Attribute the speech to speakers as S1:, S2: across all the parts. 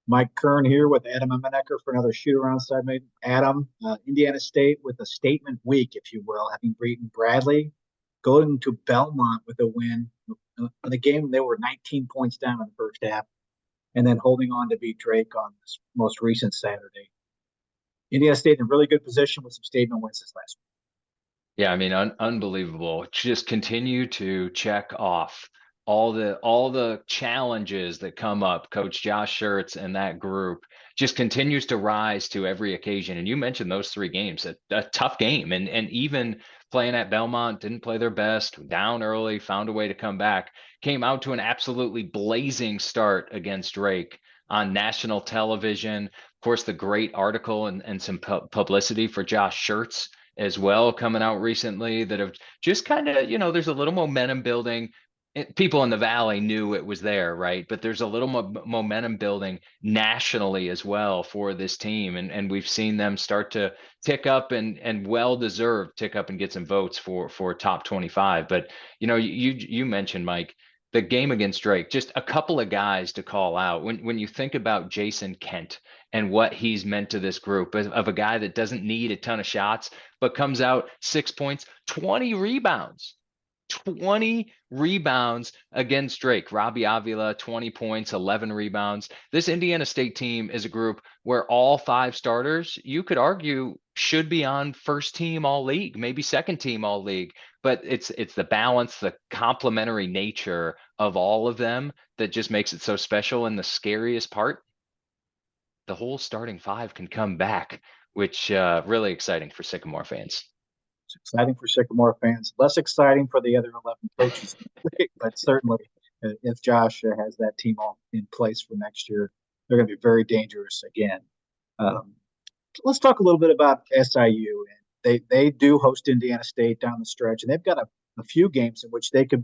S1: Mike Kern here with Adam Emenecker for another shoot-around segment. Adam, Indiana State with a statement week, if you will, having beaten Bradley, going to Belmont with a win. In the game, they were 19 points down in the first half, and then holding on to beat Drake on this most recent Saturday. Indiana State in a really good position with some statement wins this last week.
S2: Yeah, I mean, unbelievable. Just continue to check off all the challenges that come up. Coach Josh Schertz and that group just continues to rise to every occasion. And you mentioned those three games, a tough game, and even playing at Belmont, didn't play their best, down early, found a way to come back, came out to an absolutely blazing start against Drake on national television. Of course, the great article and some publicity for Josh Schertz as well coming out recently that have just kind of, there's a little momentum building. People in the Valley knew it was there, right? But there's a little momentum building nationally as well for this team. And we've seen them start to tick up and well deserved tick up and get some votes for top 25. But, you mentioned, Mike, the game against Drake, just a couple of guys to call out. When you think about Jason Kent and what he's meant to this group of a guy that doesn't need a ton of shots, but comes out 6 points, 20 rebounds against Drake. Robbie Avila, 20 points, 11 rebounds. This Indiana State team is a group where all five starters, you could argue, should be on first team all league, maybe second team all league. But it's the balance, the complementary nature of all of them that just makes it so special. And the scariest part, the whole starting five can come back, which really exciting for Sycamore fans.
S1: It's exciting for Sycamore fans, less exciting for the other 11 coaches, but certainly if Josh has that team all in place for next year, they're going to be very dangerous again. Um, let's talk a little bit about SIU. They do host Indiana State down the stretch, and they've got a few games in which they could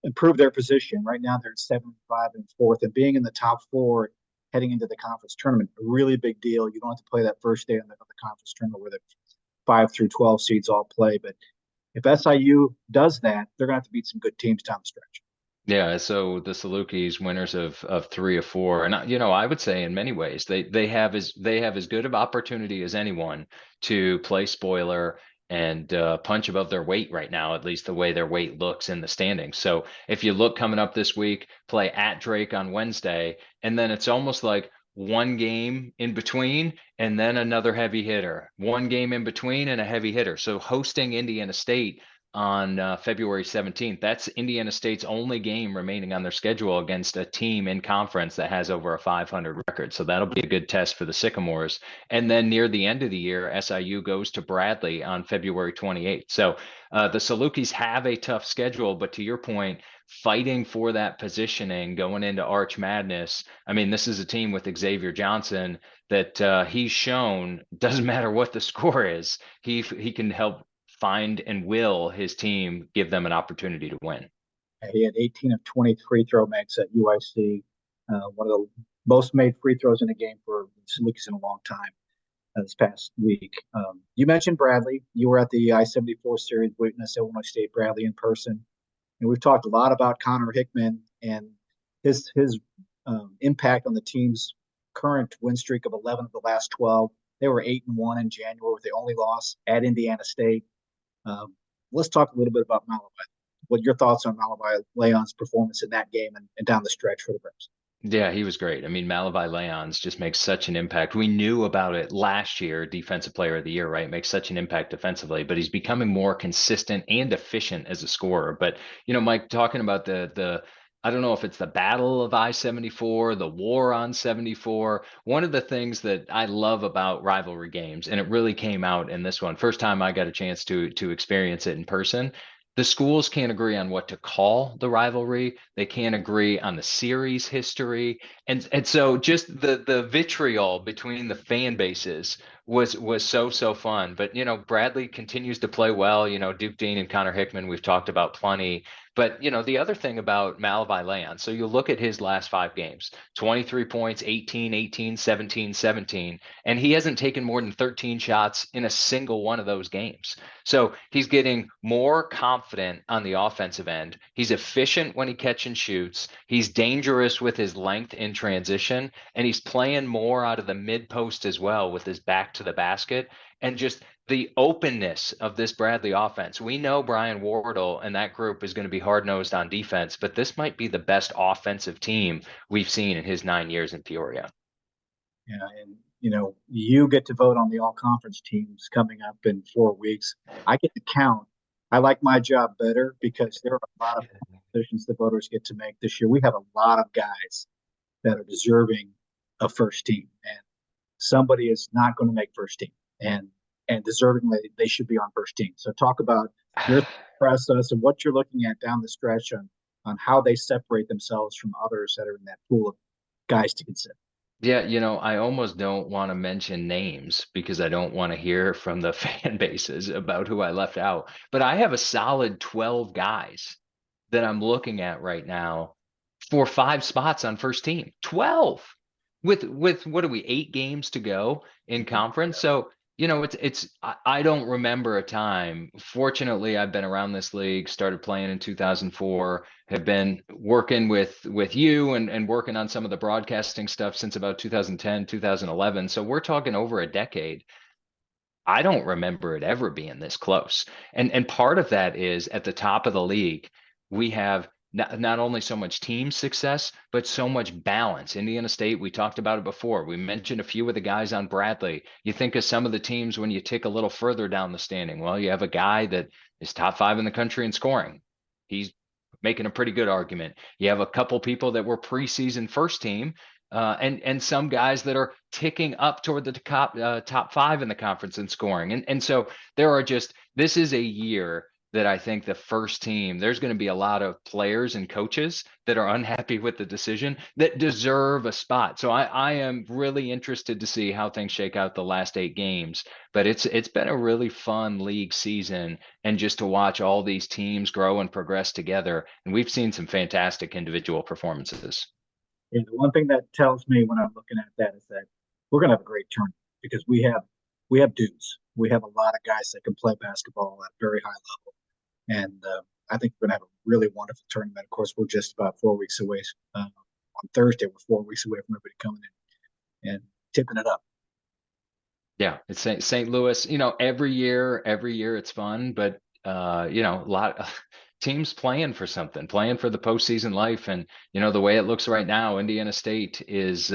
S1: improve their position. Right now, they're at 7-5 and fourth, and being in the top four heading into the conference tournament, a really big deal. You don't have to play that first day of the conference tournament where the 5 through 12 seeds all play. But if SIU does that, they're going to have to beat some good teams down the stretch.
S2: Yeah, so the Salukis, winners of 3 or 4, and I would say in many ways they have as good of opportunity as anyone to play spoiler and punch above their weight right now, at least the way their weight looks in the standings. So if you look coming up this week, play at Drake on Wednesday, and then it's almost like one game in between and then another heavy hitter, one game in between and a heavy hitter. So hosting Indiana State on February 17th. That's Indiana State's only game remaining on their schedule against a team in conference that has over a 500 record. So that'll be a good test for the Sycamores. And then near the end of the year, SIU goes to Bradley on February 28th. So the Salukis have a tough schedule, but to your point, fighting for that positioning going into Arch Madness. I mean, this is a team with Xavier Johnson that he's shown doesn't matter what the score is. He can help find and will his team give them an opportunity to win.
S1: He had 18 of 20 free throw makes at UIC, one of the most made free throws in a game for Salukis in a long time this past week. You mentioned Bradley. You were at the I-74 series witness Illinois State Bradley in person. And we've talked a lot about Connor Hickman and his impact on the team's current win streak of 11 of the last 12. They were 8-1 in January with the only loss at Indiana State. Let's talk a little bit about Malachi. What your thoughts on Malachi Leon's performance in that game and down the stretch for the Braves?
S2: Yeah, he was great. I mean, Malavi Leons just makes such an impact. We knew about it last year, Defensive Player of the Year, right? Makes such an impact defensively, but he's becoming more consistent and efficient as a scorer. But, Mike, talking about the I don't know if it's the Battle of I-74, the War on 74. One of the things that I love about rivalry games, and it really came out in this one, first time I got a chance to experience it in person. The schools can't agree on what to call the rivalry. They can't agree on the series history. And so just the vitriol between the fan bases was so fun. But Bradley continues to play well. Duke Dean and Connor Hickman, we've talked about plenty. But, the other thing about Malavi Leon, so you look at his last 5 games, 23 points, 18, 18, 17, 17, and he hasn't taken more than 13 shots in a single one of those games. So he's getting more confident on the offensive end. He's efficient when he catch and shoots. He's dangerous with his length in transition, and he's playing more out of the mid post as well with his back to the basket. And just the openness of this Bradley offense. We know Brian Wardle and that group is going to be hard-nosed on defense, but this might be the best offensive team we've seen in his 9 years in Peoria.
S1: Yeah, and you get to vote on the all-conference teams coming up in 4 weeks. I get to count. I like my job better because there are a lot of decisions the voters get to make this year. We have a lot of guys that are deserving of first team, and somebody is not going to make first team, and deservingly they should be on first team. So talk about your process and what you're looking at down the stretch on how they separate themselves from others that are in that pool of guys to consider.
S2: Yeah, I almost don't want to mention names because I don't want to hear from the fan bases about who I left out. But I have a solid 12 guys that I'm looking at right now for 5 spots on first team. 12 with what are we, 8 games to go in conference. So, I don't remember a time. Fortunately, I've been around this league, started playing in 2004, have been working with you and working on some of the broadcasting stuff since about 2010, 2011. So we're talking over a decade. I don't remember it ever being this close. And part of that is at the top of the league, we have not only so much team success, but so much balance. Indiana State, we talked about it before. We mentioned a few of the guys on Bradley. You think of some of the teams when you tick a little further down the standing. Well, you have a guy that is top 5 in the country in scoring. He's making a pretty good argument. You have a couple people that were preseason first team, and some guys that are ticking up toward the top 5 in the conference in scoring. And so this is a year that I think the first team, there's going to be a lot of players and coaches that are unhappy with the decision that deserve a spot. So I am really interested to see how things shake out the last 8 games. But it's been a really fun league season, and just to watch all these teams grow and progress together. And we've seen some fantastic individual performances.
S1: And the one thing that tells me when I'm looking at that is that we're going to have a great tournament because we have dudes. We have a lot of guys that can play basketball at a very high level, and I think we're going to have a really wonderful tournament. Of course, we're just about 4 weeks away. On Thursday, we're 4 weeks away from everybody coming in and tipping it up.
S2: Yeah, it's St. Louis. Every year it's fun, but a lot of teams playing for something, playing for the postseason life. And the way it looks right now, Indiana State is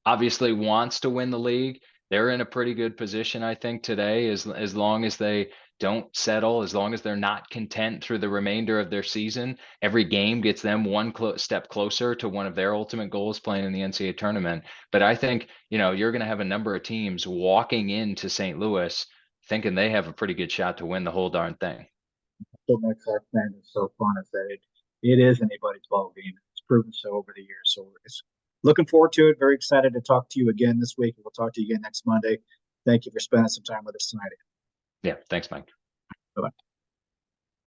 S2: obviously wants to win the league. They're in a pretty good position, I think, today, as long as they don't settle, as long as they're not content through the remainder of their season. Every game gets them one step closer to one of their ultimate goals, playing in the NCAA tournament. But I think, you're going to have a number of teams walking into St. Louis thinking they have a pretty good shot to win the whole darn thing.
S1: What makes our fandom so fun is that it is anybody's ball game. It's proven so over the years. So it's looking forward to it. Very excited to talk to you again this week. We'll talk to you again next Monday. Thank you for spending some time with us tonight.
S2: Yeah, thanks, Mike.
S1: Bye-bye.